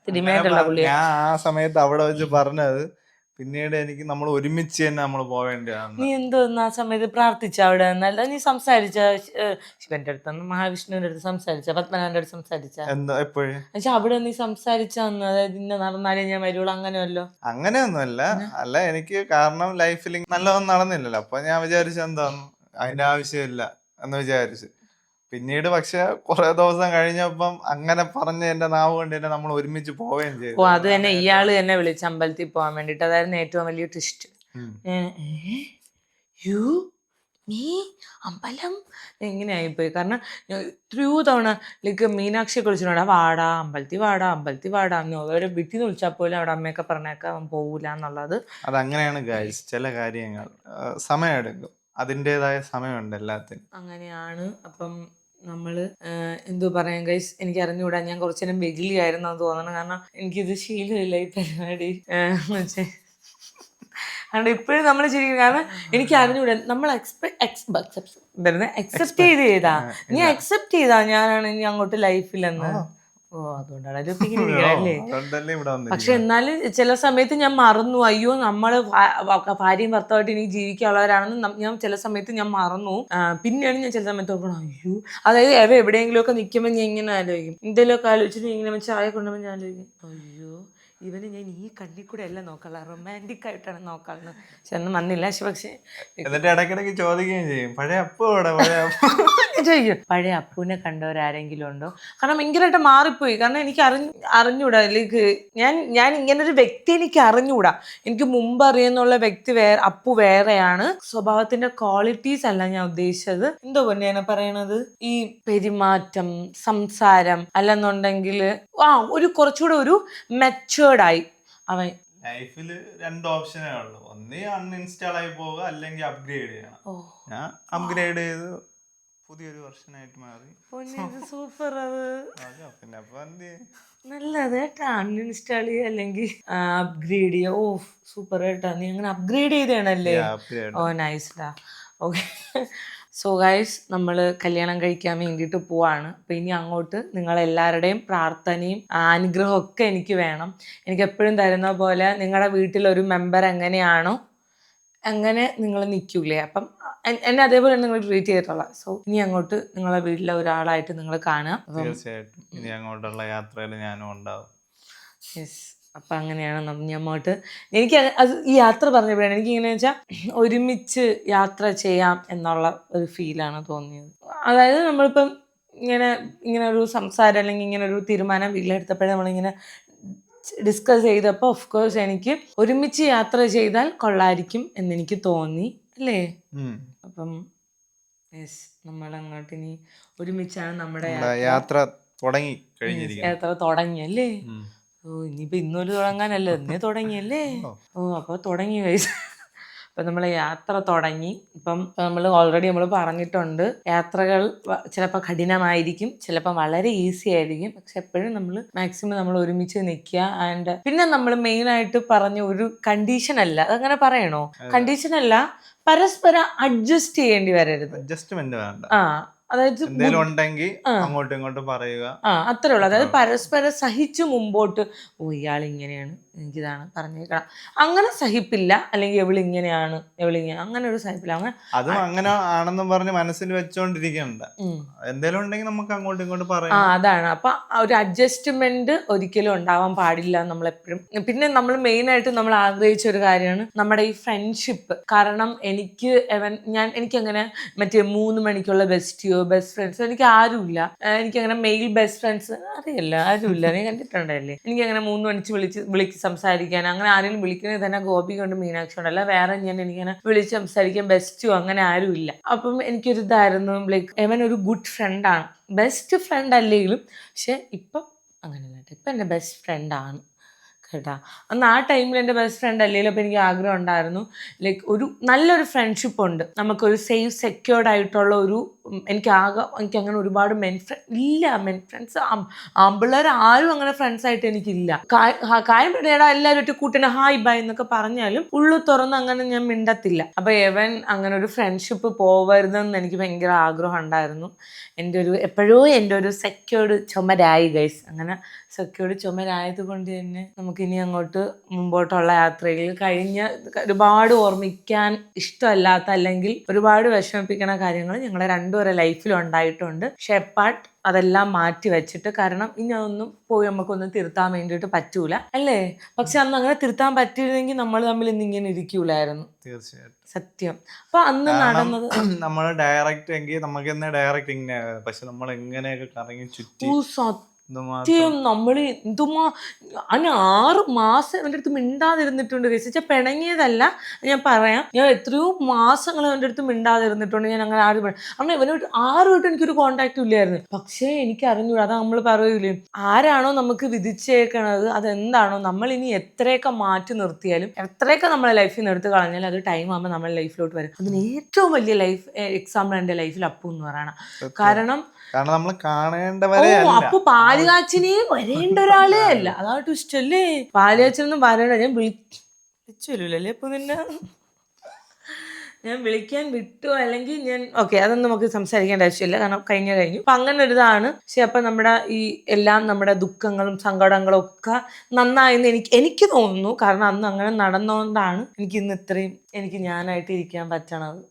സിനിമയായിട്ടുള്ള പുള്ളിയെ ഞാൻ ആ സമയത്ത് അവിടെ വെച്ച് പറഞ്ഞത് പിന്നീട് എനിക്ക് നമ്മൾ ഒരുമിച്ച് തന്നെ നമ്മൾ പോവേണ്ടതാണ്. നീ എന്തോന്ന് ആ സമയത്ത് പ്രാർത്ഥിച്ച അവിടെ എന്നല്ല നീ സംസാരിച്ച ശിവന്റെ അടുത്തൊന്നും മഹാവിഷ്ണുവിന്റെ അടുത്ത് സംസാരിച്ച പത്മനാഭന്റെ അടുത്ത് സംസാരിച്ച എന്താ എപ്പോഴും പക്ഷെ അവിടെ നീ സംസാരിച്ചന്ന്, അതായത് ഇന്ന നടന്നാലേ ഞാൻ വരുള്ളൂ അങ്ങനെയല്ലോ? അങ്ങനെയൊന്നുമല്ല. അല്ല, എനിക്ക് കാരണം ലൈഫിൽ നല്ലതൊന്നും നടന്നില്ലല്ലോ. അപ്പൊ ഞാൻ വിചാരിച്ചു എന്താന്ന് അതിന്റെ ആവശ്യമില്ല എന്ന് വിചാരിച്ചു. പിന്നീട് പക്ഷെ കുറെ ദിവസം കഴിഞ്ഞപ്പം അങ്ങനെ പറഞ്ഞ് എന്റെ നാവ് കൊണ്ട് തന്നെ നമ്മൾ ഒരുമിച്ച് പോവുകയും ചെയ്തു. ഓ അത് തന്നെ ഇയാള് തന്നെ വിളിച്ച് അമ്പലത്തിൽ പോകാൻ വേണ്ടിട്ട്. അതായിരുന്നു ഏറ്റവും വലിയ ട്വിസ്റ്റ്. നീ അമ്പലം എങ്ങനെ ആയിപ്പോയി. കാരണം എത്രയോ തവണ ലൈക്ക് മീനാക്ഷിയൊക്കെ വിളിച്ചിട്ടുണ്ടാ വാടാ അമ്പലത്തിൽ വാടാ അമ്പലത്തിൽ വാടാ എന്ന്. അവരെ വീട്ടിൽ നിന്ന് വിളിച്ചാൽ പോലും അവിടെ അമ്മയൊക്കെ പറഞ്ഞേക്കാം അവൻ പോകൂല എന്നുള്ളത്. അതങ്ങനെയാണ് ഗൈസ്, ചില കാര്യങ്ങൾ സമയമെടുക്കും, അതിൻ്റെതായ സമയമുണ്ട് എല്ലാത്തിനും. അങ്ങനെയാണ്. അപ്പം നമ്മള് എന്തോ പറയാൻ ഗൈസ് എനിക്ക് അറിഞ്ഞുകൂടാ. ഞാൻ കുറച്ചു നേരം വെകിലിയായിരുന്നു എന്ന് തോന്നണം. കാരണം എനിക്കിത് ശീലമില്ല ഈ പരിപാടി എന്ന് വെച്ചേ. അതുകൊണ്ട് ഇപ്പോഴും നമ്മൾ ശരിക്കും, കാരണം എനിക്ക് അറിഞ്ഞൂടാ. നമ്മൾ അക്സെപ്റ്റ് ചെയ്താ നീ അക്സെപ്റ്റ് ചെയ്താ ഞാനാണ് ഇനി അങ്ങോട്ട് ലൈഫിലെന്ന്. ഓ അതുകൊണ്ടാണ് അല്ലേ. പക്ഷെ എന്നാലും ചില സമയത്ത് ഞാൻ മറന്നു, അയ്യോ നമ്മള് ഭാര്യയും ഭർത്താവായിട്ട് ഇനി ജീവിക്കാനുള്ളവരാണെന്ന് ഞാൻ ചില സമയത്ത് ഞാൻ മറന്നു. പിന്നെയാണ് ഞാൻ ചില സമയത്ത് നോക്കണം, അയ്യോ അതായത് എവിടെയെങ്കിലും ഒക്കെ നിൽക്കുമ്പോൾ ഞാൻ ഇങ്ങനെ ആലോചിക്കും. എന്തെങ്കിലുമൊക്കെ ആലോചിച്ചിട്ട് ഇങ്ങനെ ചായ കൊണ്ടുപോകുമ്പോൾ ഞാൻ ആലോചിക്കും, അയ്യോ ഇവന് ഞാൻ ഈ കണ്ണിൽ കൂടെ അല്ല നോക്കാനുള്ള, റൊമാൻറ്റിക് ആയിട്ടാണ് നോക്കാറുള്ളത്. പക്ഷെ ഒന്നും വന്നില്ല. പക്ഷെ എന്നിട്ട് ഇടയ്ക്കിടയ്ക്ക് ചോദിക്കുകയും ചെയ്യും പഴയ അപ്പു ചോദിക്കും പഴയ അപ്പൂനെ കണ്ടവരാരെങ്കിലും ഉണ്ടോ. കാരണം ഭയങ്കരമായിട്ട് മാറിപ്പോയി. കാരണം എനിക്ക് അറിഞ്ഞൂടാ. ലൈക്ക് ഞാൻ ഇങ്ങനൊരു വ്യക്തി എനിക്ക് അറിഞ്ഞൂടാ. എനിക്ക് മുമ്പ് അറിയുന്നുള്ള വ്യക്തി അപ്പു വേറെയാണ്. സ്വഭാവത്തിന്റെ ക്വാളിറ്റീസ് അല്ല ഞാൻ ഉദ്ദേശിച്ചത്. എന്തോ പൊന്നെയാണ് പറയണത്, ഈ പെരുമാറ്റം, സംസാരം, അല്ലെന്നുണ്ടെങ്കിൽ ഒരു കുറച്ചുകൂടെ ഒരു മെച്ചുവേർഡായി അവൻ. ലൈഫില് 2 ഓപ്ഷനേ ഉള്ളൂ, ഒന്നേ അൺഇൻസ്റ്റാൾ ആയി പോവുക അല്ലെങ്കിൽ അപ്ഗ്രേഡ് ചെയ്യണം. ഞാൻ അപ്ഗ്രേഡ് ചെയ്ത് പുതിയൊരു വെർഷനായിട്ട് മാറി. സൂപ്പർ. അത് പിന്നെ അപ്പൊ എന്ത് നല്ലത് കേട്ടാ. അൺഇൻസ്റ്റാൾ ചെയ്യുക അല്ലെങ്കിൽ അപ്ഗ്രേഡ് ചെയ്യുക. ഓ സൂപ്പർ കേട്ടാ, നീ അങ്ങനെ അപ്ഗ്രേഡ് ചെയ്തേണല്ലേ. ഓ നൈസ്ഡാ. ഓക്കെ. സോ ഗൈസ് നമ്മൾ കല്യാണം കഴിക്കാൻ വേണ്ടിയിട്ട് പോവാണ്. അപ്പം ഇനി അങ്ങോട്ട് നിങ്ങളെല്ലാവരുടെയും പ്രാർത്ഥനയും അനുഗ്രഹവും ഒക്കെ എനിക്ക് വേണം. എനിക്ക് എപ്പോഴും തരുന്ന പോലെ നിങ്ങളുടെ വീട്ടിലൊരു മെമ്പർ എങ്ങനെയാണോ അങ്ങനെ നിങ്ങൾ നിൽക്കൂലേ, അപ്പം എന്നെ അതേപോലെ നിങ്ങൾ ട്രീറ്റ് ചെയ്തിട്ടുള്ള. സോ ഇനി അങ്ങോട്ട് നിങ്ങളെ വീട്ടിലെ ഒരാളായിട്ട് നിങ്ങൾ കാണുക. തീർച്ചയായിട്ടും ഇനി അങ്ങോട്ടുള്ള യാത്രയിൽ ഞാനും ഉണ്ടാവും. യെസ്. അപ്പം അങ്ങനെയാണ് അങ്ങോട്ട്. എനിക്ക് അത് ഈ യാത്ര പറഞ്ഞപ്പോഴാണ് എനിക്കിങ്ങനെ വെച്ചാൽ ഒരുമിച്ച് യാത്ര ചെയ്യാം എന്നുള്ള ഒരു ഫീലാണ് തോന്നിയത്. അതായത് നമ്മളിപ്പം ഇങ്ങനെ ഒരു സംസാരം അല്ലെങ്കിൽ ഇങ്ങനെ ഒരു തീരുമാനം വീട്ടിലെടുത്തപ്പോഴേ നമ്മളിങ്ങനെ ഡിസ്കസ് ചെയ്തപ്പോൾ ഓഫ് കോഴ്സ് എനിക്ക് ഒരുമിച്ച് യാത്ര ചെയ്താൽ കൊള്ളായിരിക്കും എന്നെനിക്ക് തോന്നി അല്ലേ. അപ്പം യെസ്, നമ്മളങ്ങോട്ട് ഇനി ഒരുമിച്ചാണ് നമ്മുടെ യാത്ര തുടങ്ങി കഴിഞ്ഞിരിക്കുന്നു. യാത്ര തുടങ്ങിയല്ലേ. ഓ ഇനിയിപ്പോൾ ഇന്നൊരു തുടങ്ങാനല്ല, എന്നേ തുടങ്ങിയല്ലേ. ഓ അപ്പോൾ തുടങ്ങി ഗൈസ്. അപ്പം നമ്മൾ യാത്ര തുടങ്ങി. ഇപ്പം നമ്മൾ ഓൾറെഡി നമ്മൾ പറഞ്ഞിട്ടുണ്ട്, യാത്രകൾ ചിലപ്പോൾ കഠിനമായിരിക്കും, ചിലപ്പോൾ വളരെ ഈസി ആയിരിക്കും. പക്ഷെ എപ്പോഴും നമ്മൾ മാക്സിമം നമ്മൾ ഒരുമിച്ച് നിൽക്കുക. ആൻഡ് പിന്നെ നമ്മൾ മെയിനായിട്ട് പറഞ്ഞ ഒരു കണ്ടീഷൻ അല്ല, അതങ്ങനെ പറയണോ, കണ്ടീഷൻ അല്ല, പരസ്പരം അഡ്ജസ്റ്റ് ചെയ്യേണ്ടി വരരുത്. അഡ്ജസ്റ്റ്മെന്റ് വേണ്ട. അതായത് എന്തെങ്കിലും ഉണ്ടെങ്കിൽ അങ്ങോട്ടും ഇങ്ങോട്ടും പറയുക. അത്രേ ഉള്ളൂ. അതായത് പരസ്പരം സഹിച്ചു മുമ്പോട്ട്, ഇയാൾ ഇങ്ങനെയാണ്, എനിക്കിതാണ് പറഞ്ഞേക്കണം, അങ്ങനെ സഹിപ്പില്ല. അല്ലെങ്കിൽ എവളിങ്ങനെയാണ്, എവളിങ്ങനെ, അങ്ങനെ ഒരു സഹിപ്പില്ല. അതും അങ്ങനെ ആണെന്നും പറഞ്ഞ് മനസ്സിൽ വെച്ചോണ്ടിരിക്കണ്ട. എന്തെങ്കിലും ഉണ്ടെങ്കിൽ നമുക്ക് അങ്ങോട്ടും ഇങ്ങോട്ടും പറയാം. അതാണ്. അപ്പൊ ഒരു അഡ്ജസ്റ്റ്മെന്റ് ഒരിക്കലും ഉണ്ടാവാൻ പാടില്ല നമ്മളെപ്പോഴും. പിന്നെ നമ്മൾ മെയിൻ ആയിട്ട് നമ്മൾ ആഗ്രഹിച്ച ഒരു കാര്യമാണ് നമ്മുടെ ഈ ഫ്രണ്ട്ഷിപ്പ്. കാരണം എനിക്കങ്ങനെ മറ്റേ 3 മണിക്കുള്ള ബെസ്റ്റ് ഫ്രണ്ട്സോ എനിക്ക് ആരുമില്ല. എനിക്കങ്ങനെ മെയിൽ ബെസ്റ്റ് ഫ്രണ്ട്സ് അറിയില്ല, ആരുമില്ല. നീ കണ്ടിട്ടുണ്ടല്ലേ? എനിക്കങ്ങനെ 3 മണിക്ക് വിളിച്ച് സംസാരിക്കാൻ, അങ്ങനെ ആരെങ്കിലും വിളിക്കുന്നത് തന്നെ ഗോപി കൊണ്ട് മീനാക്ഷി ഉണ്ടല്ല, വേറെ എനിക്കിങ്ങനെ വിളിച്ച് സംസാരിക്കാൻ ബെസ്റ്റോ അങ്ങനെ ആരും ഇല്ല. അപ്പം എനിക്കൊരു ഇതായിരുന്നു, ലൈക്ക് എവൻ ഒരു ഗുഡ് ഫ്രണ്ടാണ്, ബെസ്റ്റ് ഫ്രണ്ട് അല്ലെങ്കിലും. പക്ഷെ ഇപ്പം അങ്ങനെയല്ല, ഇപ്പം എൻ്റെ ബെസ്റ്റ് ഫ്രണ്ടാണ് കേട്ടാ. അന്ന് ആ ടൈമിൽ എൻ്റെ ബെസ്റ്റ് ഫ്രണ്ട് അല്ലെങ്കിലും അപ്പം എനിക്ക് ആഗ്രഹം ഉണ്ടായിരുന്നു, ലൈക്ക് ഒരു നല്ലൊരു ഫ്രണ്ട്ഷിപ്പ് ഉണ്ട്, നമുക്കൊരു സേഫ് സെക്യൂർഡ് ആയിട്ടുള്ള ഒരു. എനിക്ക് അങ്ങനെ ഒരുപാട് മെൻ ഫ്രണ്ട്സ് ആമ്പിള്ളേർ ആരും അങ്ങനെ ഫ്രണ്ട്സ് ആയിട്ട് എനിക്കില്ല. കാര്യം പിന്നീട് എല്ലാവരും കൂട്ടിന് ഹായ് ബൈ എന്നൊക്കെ പറഞ്ഞാലും ഉള്ളു തുറന്ന് അങ്ങനെ ഞാൻ മിണ്ടത്തില്ല. അപ്പൊ അങ്ങനെ ഒരു ഫ്രണ്ട്ഷിപ്പ് പോവരുതെന്ന് എനിക്ക് ഭയങ്കര ആഗ്രഹം ഉണ്ടായിരുന്നു. എപ്പോഴോ എൻ്റെ ഒരു സെക്യൂർഡ് ചുമരായി ഗൈസ്. അങ്ങനെ സെക്യൂർഡ് ചുമരായത് കൊണ്ട് തന്നെ നമുക്കിനി അങ്ങോട്ട് മുമ്പോട്ടുള്ള യാത്രയിൽ കഴിഞ്ഞ ഒരുപാട് ഓർമ്മിക്കാൻ ഇഷ്ടമല്ലാത്ത അല്ലെങ്കിൽ ഒരുപാട് വിഷമിപ്പിക്കുന്ന കാര്യങ്ങൾ ഞങ്ങളുടെ രണ്ടുപേരുടെ ലൈഫിൽ ഉണ്ടായിട്ടുണ്ട്. ഷെപ്പാർട്ട് അതെല്ലാം മാറ്റി വെച്ചിട്ട്, കാരണം ഇനി അതൊന്നും പോയി നമുക്കൊന്നും തിരുത്താൻ വേണ്ടിയിട്ട് പറ്റൂല അല്ലേ? പക്ഷെ അന്ന് അങ്ങനെ തിരുത്താൻ പറ്റിയിരുന്നെങ്കിൽ നമ്മൾ തമ്മിൽ ഇന്നിങ്ങനെ ഇരിക്കൂലായിരുന്നു. തീർച്ചയായിട്ടും സത്യം. അപ്പൊ അന്ന് നടന്നത് നമ്മൾ ഡയറക്റ്റ് എങ്കിൽ നമുക്ക് തന്നെ ഡയറക്റ്റ് ഇങ്ങനെ, പക്ഷെ നമ്മൾ എങ്ങനെയൊക്കെ കറങ്ങി ചുറ്റി സത്യം നമ്മൾ എന്തുമാ 6 മാസം അവൻ്റെ അടുത്ത് മിണ്ടാതിരുന്നിട്ടുണ്ട്. രസിച്ച പിണങ്ങിയതല്ല ഞാൻ പറയാം, ഞാൻ എത്രയോ മാസങ്ങൾ അവൻ്റെ അടുത്ത് മിണ്ടാതിരുന്നിട്ടുണ്ട്. ഞാൻ അങ്ങനെ അങ്ങനെ ഇവനോട്ട് ആരുമായിട്ടും എനിക്കൊരു കോണ്ടാക്റ്റും ഇല്ലായിരുന്നു. പക്ഷേ എനിക്ക് അറിഞ്ഞൂടാ, അത് നമ്മൾ പറയൂലേ, ആരാണോ നമുക്ക് വിധിച്ചേക്കണത് അതെന്താണോ, നമ്മൾ ഇനി എത്രയൊക്കെ മാറ്റി നിർത്തിയാലും എത്രയൊക്കെ നമ്മളെ ലൈഫിൽ നിന്ന് എടുത്ത് കളഞ്ഞാലും അത് ടൈം ആകുമ്പോൾ നമ്മുടെ ലൈഫിലോട്ട് വരും. അതിന് ഏറ്റവും വലിയ ലൈഫ് എക്സാമ്പിൾ എൻ്റെ ലൈഫിൽ അപ്പു എന്ന് പറയണം. കാരണം നമ്മൾ കാണേണ്ടവരെ അപ്പൊ പാലുകാച്ചിനെ വരേണ്ട ഒരാളേ അല്ല. അതായിട്ട് ഇഷ്ടല്ലേ, പാലുകാച്ചനൊന്നും പറയണ്ട. ഞാൻ വിളിച്ചു വരൂലല്ലേ അപ്പൊ നിന്നെ ഞാൻ വിളിക്കാൻ വിട്ടു, അല്ലെങ്കിൽ ഞാൻ അതൊന്നും നമുക്ക് സംസാരിക്കേണ്ട ആവശ്യമില്ല, കാരണം കഴിഞ്ഞു. അപ്പൊ അങ്ങനെ ഒരു ഇതാണ്. പക്ഷെ അപ്പൊ നമ്മുടെ ഈ എല്ലാം നമ്മുടെ ദുഃഖങ്ങളും സങ്കടങ്ങളും ഒക്കെ നന്നായെന്ന് എനിക്ക് തോന്നുന്നു. കാരണം അന്ന് അങ്ങനെ നടന്നുകൊണ്ടാണ് എനിക്ക് ഇന്ന് ഇത്രയും എനിക്ക് ഞാനായിട്ട് ഇരിക്കാൻ പറ്റണത്.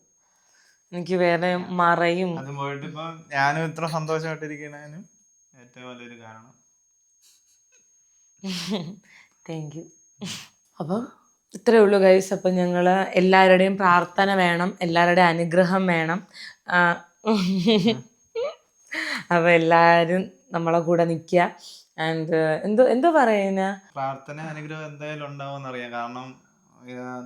എനിക്ക് വേറെ മറയും അത് പോയിട്ട് ഇപ്പൊ ഞാനും ഇത്ര സന്തോഷമായിട്ടിരിക്കുന്നതിനും ഏറ്റവും വലിയൊരു കാരണം. Thank you. അപ്പം ഇത്രയേ ഉള്ളൂ ഗൈസ്. അപ്പം ഞങ്ങൾ എല്ലാവരുടെയും പ്രാർത്ഥന വേണം, എല്ലാവരുടെയും അനുഗ്രഹം വേണം. അപ്പം എല്ലാവരും നമ്മളെ കൂടെ നിൽക്കുക. ആൻഡ് എന്തോ പറയുന്ന പ്രാർത്ഥന അനുഗ്രഹം എന്തായാലും ഉണ്ടാവും അറിയാം. കാരണം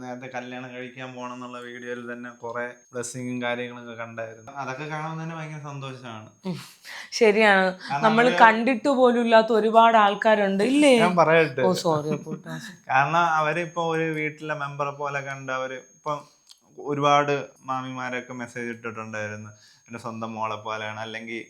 നേരത്തെ കല്യാണം കഴിക്കാൻ പോകണം എന്നുള്ള വീഡിയോയിൽ തന്നെ കുറെ ബ്ലെസ്സിങ്ങും കാര്യങ്ങളൊക്കെ കണ്ടായിരുന്നു. അതൊക്കെ കാണുമ്പോൾ തന്നെ ഭയങ്കര സന്തോഷമാണ്. ശരിയാണ്, നമ്മൾ കണ്ടിട്ട് പോലും ഇല്ലാത്ത ഒരുപാട് ആൾക്കാരുണ്ട് ഇല്ലേ? ഞാൻ പറയട്ടെ, സോറി. കാരണം അവരിപ്പോ ഒരു വീട്ടിലെ മെമ്പറെ പോലെ കണ്ട് അവര് ഇപ്പം ഒരുപാട് മാമിമാരൊക്കെ മെസ്സേജ് ഇട്ടിട്ടുണ്ടായിരുന്നു, എന്റെ സ്വന്തം മോളെ പോലെയാണ്, അല്ലെങ്കിൽ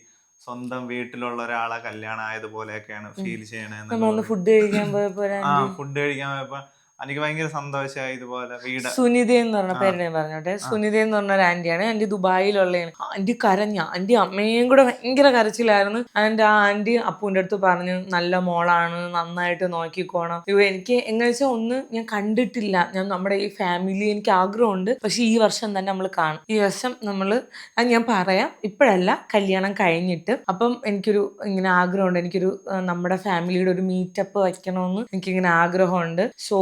സ്വന്തം വീട്ടിലുള്ള ഒരാളെ കല്യാണം ആയതുപോലെയൊക്കെയാണ് ഫീൽ ചെയ്യണേന്ന്. ഫുഡ് കഴിക്കാൻ പോയപ്പോ എനിക്ക് ഭയങ്കര സന്തോഷമായി. ഇതുപോലെ വീട് സുനിത എന്ന് പറഞ്ഞ പേര് ഞാൻ പറഞ്ഞോട്ടെ. സുനിത എന്ന് പറഞ്ഞ ഒരു ആന്റിയാണ്. ആന്റി ദുബായിലുള്ളതാണ്. ആന്റി കരഞ്ഞ, ആന്റി അമ്മയും കൂടെ ഭയങ്കര കരച്ചിലായിരുന്നു. ആൻഡ് ആ ആന്റി അപ്പൂൻ്റെ അടുത്ത് പറഞ്ഞു, നല്ല മോളാണ്, നന്നായിട്ട് നോക്കിക്കോണം. എനിക്ക് എങ്ങനെ വെച്ചാൽ ഒന്ന് ഞാൻ കണ്ടിട്ടില്ല, നമ്മുടെ ഈ ഫാമിലി എനിക്ക് ആഗ്രഹമുണ്ട്. പക്ഷെ ഈ വർഷം തന്നെ നമ്മൾ കാണും. ഈ വർഷം അത് ഞാൻ പറയാം, ഇപ്പോഴല്ല, കല്യാണം കഴിഞ്ഞിട്ട്. അപ്പം എനിക്കൊരു ഇങ്ങനെ ആഗ്രഹമുണ്ട്, എനിക്കൊരു നമ്മുടെ ഫാമിലിയുടെ ഒരു മീറ്റപ്പ് വയ്ക്കണമെന്ന് എനിക്കിങ്ങനെ ആഗ്രഹമുണ്ട്. സോ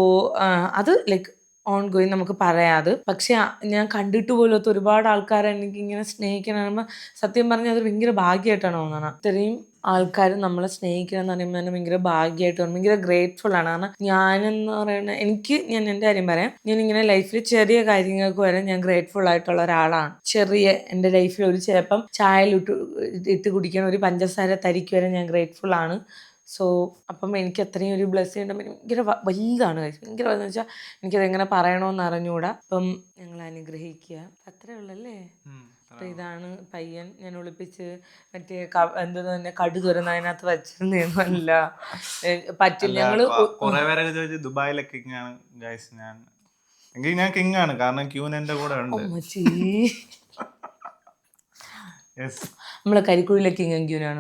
അത് ലൈക്ക് ഓൺ ഗോയിങ് നമുക്ക് പറയാത്. പക്ഷെ ഞാൻ കണ്ടിട്ട് പോലത്തെ ഒരുപാട് ആൾക്കാരെ എനിക്ക് ഇങ്ങനെ സ്നേഹിക്കണം പറയുമ്പോൾ സത്യം പറഞ്ഞാൽ അത് ഭയങ്കര ഭാഗ്യമായിട്ടാണ് തോന്നണം. ഇത്രയും ആൾക്കാർ നമ്മളെ സ്നേഹിക്കണം എന്ന് പറയുമ്പോൾ തന്നെ ഭയങ്കര ഭാഗ്യമായിട്ട് തോന്നും, ഭയങ്കര ഗ്രേറ്റ്ഫുൾ ആണ്. കാരണം ഞാനെന്ന് പറയുന്നത് ഞാൻ എൻ്റെ കാര്യം പറയാം, ഞാൻ ഇങ്ങനെ ലൈഫിൽ ചെറിയ കാര്യങ്ങൾക്ക് വരെ ഞാൻ ഗ്രേറ്റ്ഫുൾ ആയിട്ടുള്ള ഒരാളാണ്. എൻ്റെ ലൈഫിൽ ഒരു ചിലപ്പം ചായയിൽ ഇട്ട് കുടിക്കണം, ഒരു പഞ്ചസാര തരിക്ക് വരെ ഞാൻ ഗ്രേറ്റ്ഫുൾ ആണ്. സോ അപ്പം എനിക്ക് അത്രയും ഒരു ബ്ലെസ്സിങ് ഉണ്ടെങ്കിൽ ഭയങ്കര വലുതാണ്, ഭയങ്കര വലുതെന്ന് വെച്ചാൽ എനിക്കതെങ്ങനെ പറയണമെന്ന് അറിഞ്ഞുകൂടാ. അപ്പം ഞങ്ങൾ അനുഗ്രഹിക്കുക, അത്രേ ഉള്ളല്ലേ. അപ്പം ഇതാണ് പയ്യൻ. ഞാൻ ഒളിപ്പിച്ച് മറ്റേ തന്നെ കടു തുറന്നതിനകത്ത് വച്ചിരുന്നല്ല പറ്റില്ല. ഞങ്ങള് കുറെ പേരൊക്കെ ചോദിച്ചു ദുബായിലെ കിങ് ആണ് ഗൈസ്. ഞാൻ കിങ് ആണ്, കാരണം ക്യൂൻ എന്റെ കൂടെ ഉണ്ട്. യെസ്. നമ്മളെ കരിക്കുഴിയിലെ കിങ്ങും ക്യൂനാണ്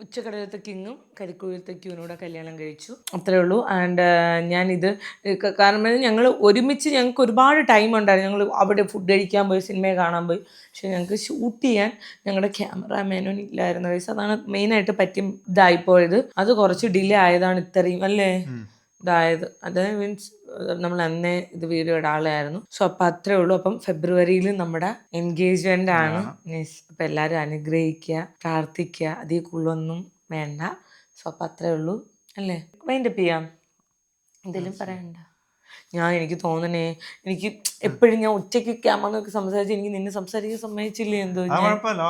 ഉച്ചക്കടലത്തെ കിങ്ങും കരിക്കുഴിലത്തെ ക്യൂനും കൂടെ കല്യാണം കഴിച്ചു. അത്രേ ഉള്ളൂ. ആൻഡ് ഞാനിത് കാരണം ഞങ്ങൾ ഒരുമിച്ച് ഞങ്ങൾക്ക് ഒരുപാട് ടൈം ഉണ്ടായിരുന്നു. ഞങ്ങൾ അവിടെ ഫുഡ് കഴിക്കാൻ പോയി, സിനിമയെ കാണാൻ പോയി. പക്ഷെ ഞങ്ങൾക്ക് ഷൂട്ട് ചെയ്യാൻ ഞങ്ങളുടെ ക്യാമറാമാനും ഇല്ലായിരുന്നു ഗൈസ്. അതാണ് മെയിനായിട്ട് പറ്റി ഇതായിപ്പോയത്. അത് കുറച്ച് ഡിലേ ആയതാണ് ഇത്രയും അല്ലേ ഇതായത്. അത് മീൻസ് നമ്മൾ അന്നേ ഇത് വീഡിയോ ഇടാളായിരുന്നു. സോ അപ്പം അത്രേ ഉള്ളൂ. അപ്പം ഫെബ്രുവരിയിൽ നമ്മുടെ എൻഗേജ്മെന്റ് ആണ്. അപ്പം എല്ലാവരും അനുഗ്രഹിക്കുക, പ്രാർത്ഥിക്കുക, അതിൽ കൂടുതലൊന്നും വേണ്ട. സോ അപ്പം അത്രേ ഉള്ളൂ അല്ലേ. വൈൻഡപ്പ് ചെയ്യാം. എന്തെങ്കിലും പറയണ്ട. എനിക്ക് തോന്നണേ, എനിക്ക് എപ്പോഴും ഞാൻ ഒറ്റയ്ക്ക് ക്യാമറ നോക്കി സംസാരിച്ച് എനിക്ക് നിന്നെ സംസാരിക്കാൻ സമ്മതിച്ചില്ലേ എന്തോ.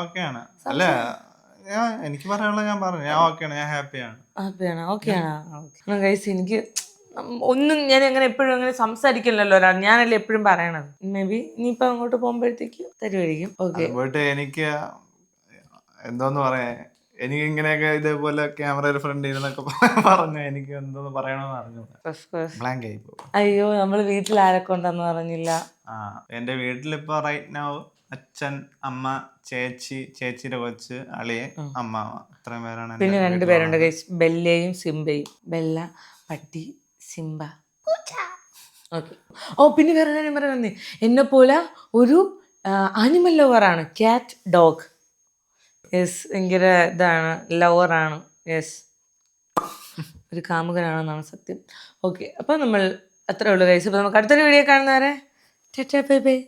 ഓക്കെയാണ്. അല്ല എനിക്ക് പറയാനുള്ളത് ഞാൻ പറഞ്ഞു. ഞാൻ ഓക്കെയാണ്, ഞാൻ ഹാപ്പിയാണ്. ഓക്കെയാണ് ഗൈസ്. എനിക്ക് ഒന്നും ഞാൻ അങ്ങനെ എപ്പോഴും അങ്ങനെ സംസാരിക്കില്ലല്ലോ ഒരാൾ. ഞാനല്ലേ എപ്പോഴും പറയണത്. മേ ബി ഇനിയിപ്പോൾ അങ്ങോട്ട് പോകുമ്പോഴത്തേക്ക് തരുമായിരിക്കും. ഓക്കെ. പോയിട്ട് എനിക്ക് എന്തോന്ന് പറയാ, എനിക്ക് ഇങ്ങനെയൊക്കെ ഇതേപോലെ ക്യാമറയുടെ ഫ്രണ്ട് ഇരുന്നൊക്കെ പറഞ്ഞു എനിക്ക് എന്തോന്ന് പറയണമെന്ന് അറിഞ്ഞു. ബ്ലാങ്ക് ആയി പോകും. അയ്യോ, നമ്മൾ വീട്ടിൽ ആരൊക്കെ ഉണ്ടെന്ന് പറഞ്ഞില്ല. എന്റെ വീട്ടിലിപ്പോ റൈറ്റ് നൗ അച്ഛൻ, അമ്മ, ചേച്ചി, ചേച്ചിയുടെ കൊച്ച്, അളിയൻ, അമ്മാവ, ഇത്രയും പേരാണ്. പിന്നെ 2 പേരുണ്ട് ഗൈസ്, ബെല്ലയും സിംബയും. ബെല്ല പട്ടി, സിംബ. ഓക്കെ. പിന്നെ വേറെ കാര്യം പറയുന്നത്, എന്നെ പോലെ ഒരു ആനിമൽ ലവറാണ്. Cat, dog. യെസ്, ഭയങ്കര ഇതാണ്, ലവറാണ്. യെസ്, ഒരു കാമുകനാണെന്നാണ് സത്യം. ഓക്കെ, അപ്പം നമ്മൾ അത്രേ ഉള്ളൂ ഗൈസ്. അപ്പം നമുക്ക് അടുത്തൊരു വീഡിയോ കാണുന്നവരെ ടാറ്റാ ബൈ ബൈ.